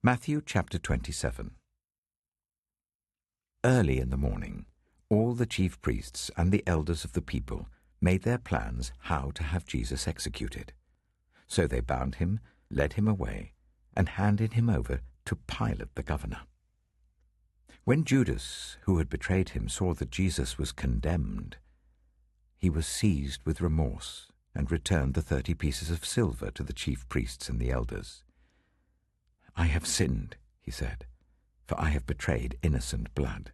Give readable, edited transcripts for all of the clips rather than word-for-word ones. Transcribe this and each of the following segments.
Matthew chapter 27. Early in the morning, all the chief priests and the elders of the people made their plans how to have Jesus executed. So they bound him, led him away, and handed him over to Pilate the governor. When Judas, who had betrayed him, saw that Jesus was condemned, he was seized with remorse and returned the 30 pieces of silver to the chief priests and the elders. "I have sinned," he said, "for I have betrayed innocent blood."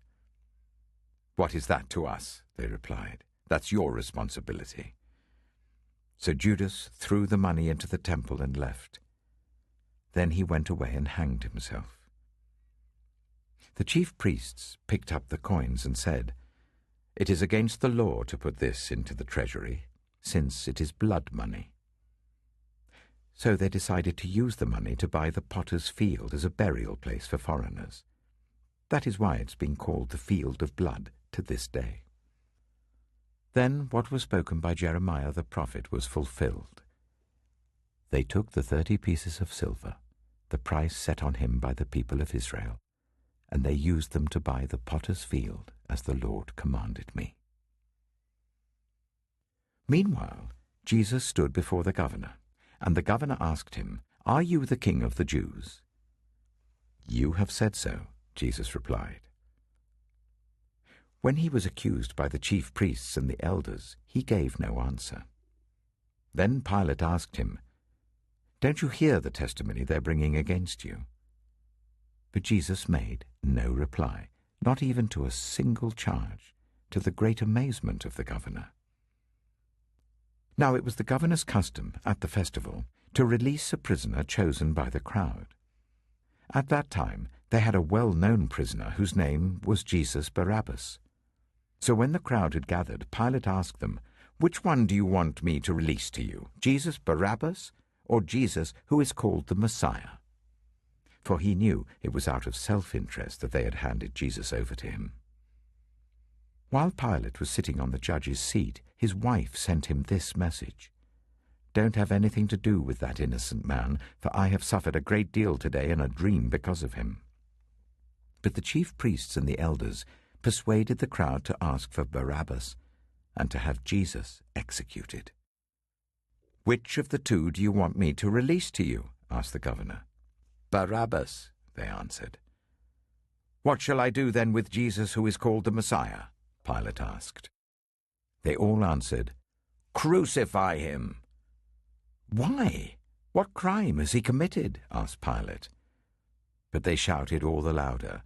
"What is that to us?" they replied. "That's your responsibility." So Judas threw the money into the temple and left. Then he went away and hanged himself. The chief priests picked up the coins and said, "It is against the law to put this into the treasury, since it is blood money." So they decided to use the money to buy the potter's field as a burial place for foreigners. That is why it's been called the Field of Blood to this day. Then what was spoken by Jeremiah the prophet was fulfilled. They took the 30 pieces of silver, the price set on him by the people of Israel, and they used them to buy the potter's field as the Lord commanded me. Meanwhile, Jesus stood before the governor, and the governor asked him, "Are you the king of the Jews?" "You have said so," Jesus replied. When he was accused by the chief priests and the elders, he gave no answer. Then Pilate asked him, "Don't you hear the testimony they're bringing against you?" But Jesus made no reply, not even to a single charge, to the great amazement of the governor. Now it was the governor's custom at the festival to release a prisoner chosen by the crowd. At that time they had a well-known prisoner whose name was Jesus Barabbas. So when the crowd had gathered, Pilate asked them, "Which one do you want me to release to you, Jesus Barabbas or Jesus who is called the Messiah?" For he knew it was out of self-interest that they had handed Jesus over to him. While Pilate was sitting on the judge's seat, his wife sent him this message: "Don't have anything to do with that innocent man, for I have suffered a great deal today in a dream because of him." But the chief priests and the elders persuaded the crowd to ask for Barabbas and to have Jesus executed. "Which of the two do you want me to release to you?" asked the governor. "Barabbas," they answered. "What shall I do then with Jesus who is called the Messiah?" Pilate asked. They all answered, "Crucify him." "Why? What crime has he committed?" asked Pilate. But they shouted all the louder,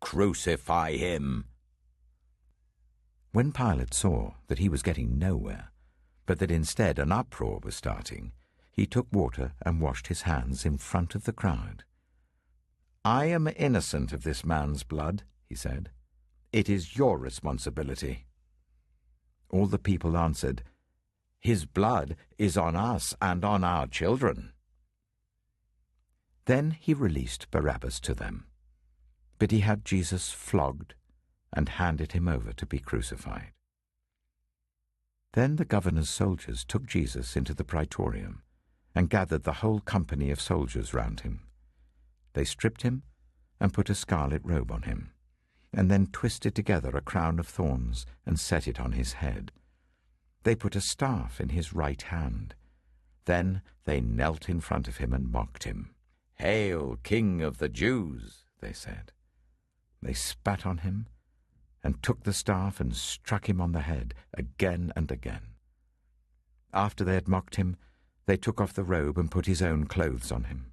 "Crucify him!" When Pilate saw that he was getting nowhere, but that instead an uproar was starting, he took water and washed his hands in front of the crowd. "I am innocent of this man's blood," he said. "It is your responsibility." All the people answered, "His blood is on us and on our children." Then he released Barabbas to them, but he had Jesus flogged and handed him over to be crucified. Then the governor's soldiers took Jesus into the praetorium and gathered the whole company of soldiers round him. They stripped him and put a scarlet robe on him, and then twisted together a crown of thorns and set it on his head. They put a staff in his right hand. Then they knelt in front of him and mocked him. "Hail, King of the Jews!" they said. They spat on him and took the staff and struck him on the head again and again. After they had mocked him, they took off the robe and put his own clothes on him.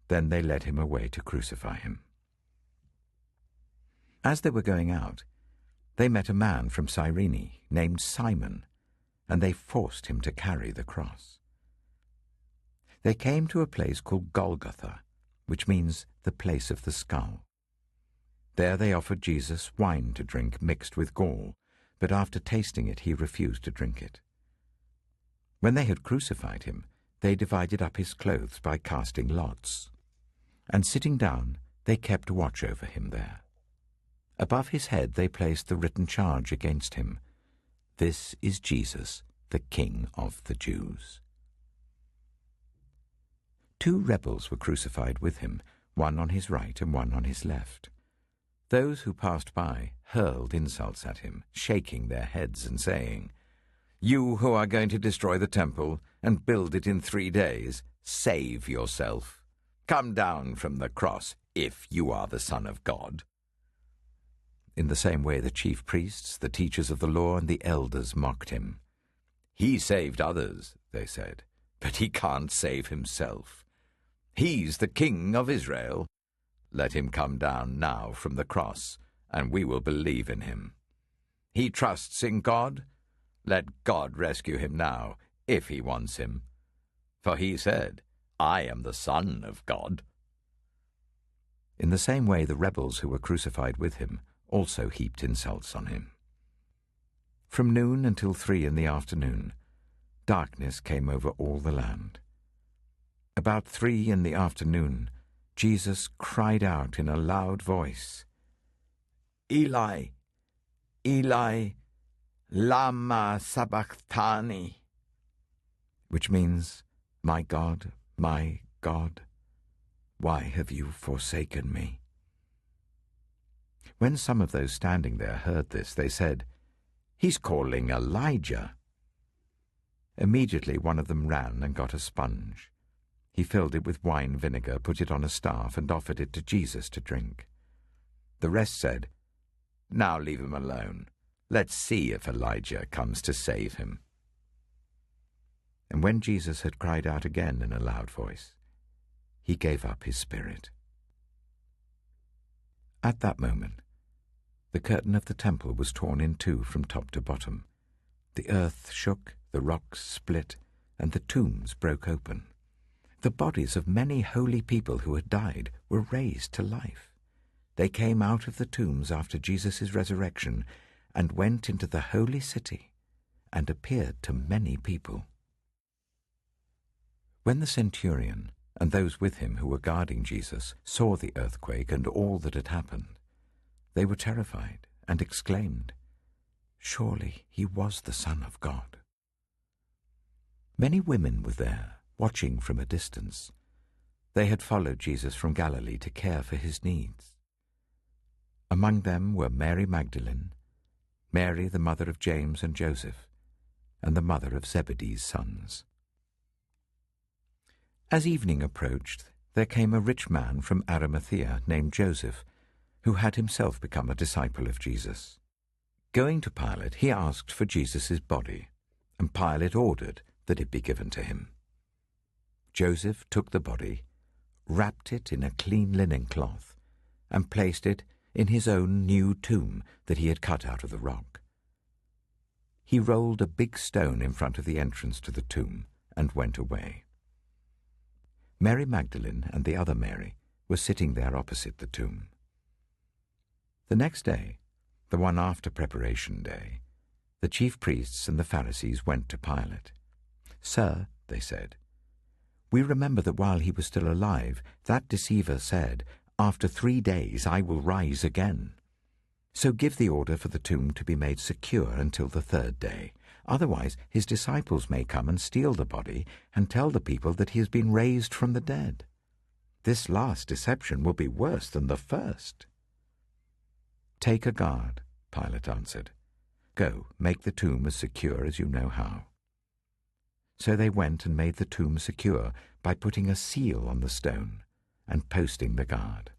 Then they led him away to crucify him. As they were going out, they met a man from Cyrene named Simon, and they forced him to carry the cross. They came to a place called Golgotha, which means the place of the skull. There they offered Jesus wine to drink mixed with gall, but after tasting it he refused to drink it. When they had crucified him, they divided up his clothes by casting lots, and sitting down they kept watch over him there. Above his head they placed the written charge against him: "This is Jesus, the King of the Jews." 2 rebels were crucified with him, one on his right and one on his left. Those who passed by hurled insults at him, shaking their heads and saying, "You who are going to destroy the temple and build it in 3 days, save yourself. Come down from the cross if you are the Son of God." In the same way the chief priests, the teachers of the law, and the elders mocked him. "He saved others," they said, "but he can't save himself. He's the King of Israel. Let him come down now from the cross, and we will believe in him. He trusts in God. Let God rescue him now, if he wants him. For he said, 'I am the Son of God.'" In the same way the rebels who were crucified with him also heaped insults on him. From noon until 3 in the afternoon, darkness came over all the land. About 3 in the afternoon, Jesus cried out in a loud voice, "Eli, Eli, lama sabachthani," which means, my God, why have you forsaken me?" When some of those standing there heard this, they said, "He's calling Elijah." Immediately one of them ran and got a sponge. He filled it with wine vinegar, put it on a staff, and offered it to Jesus to drink. The rest said, "Now leave him alone. Let's see if Elijah comes to save him." And when Jesus had cried out again in a loud voice, he gave up his spirit. At that moment, the curtain of the temple was torn in two from top to bottom. The earth shook, the rocks split, and the tombs broke open. The bodies of many holy people who had died were raised to life. They came out of the tombs after Jesus' resurrection and went into the holy city and appeared to many people. When the centurion and those with him who were guarding Jesus saw the earthquake and all that had happened, they were terrified and exclaimed, "Surely he was the Son of God." Many women were there, watching from a distance. They had followed Jesus from Galilee to care for his needs. Among them were Mary Magdalene, Mary the mother of James and Joseph, and the mother of Zebedee's sons. As evening approached, there came a rich man from Arimathea named Joseph, who had himself become a disciple of Jesus. Going to Pilate, he asked for Jesus' body, and Pilate ordered that it be given to him. Joseph took the body, wrapped it in a clean linen cloth, and placed it in his own new tomb that he had cut out of the rock. He rolled a big stone in front of the entrance to the tomb and went away. Mary Magdalene and the other Mary were sitting there opposite the tomb. The next day, the one after Preparation Day, the chief priests and the Pharisees went to Pilate. "Sir," they said, "we remember that while he was still alive, that deceiver said, 'After 3 days I will rise again.' So give the order for the tomb to be made secure until the 3rd day. Otherwise his disciples may come and steal the body and tell the people that he has been raised from the dead. This last deception will be worse than the first." "Take a guard," Pilate answered. "Go, make the tomb as secure as you know how." So they went and made the tomb secure by putting a seal on the stone and posting the guard.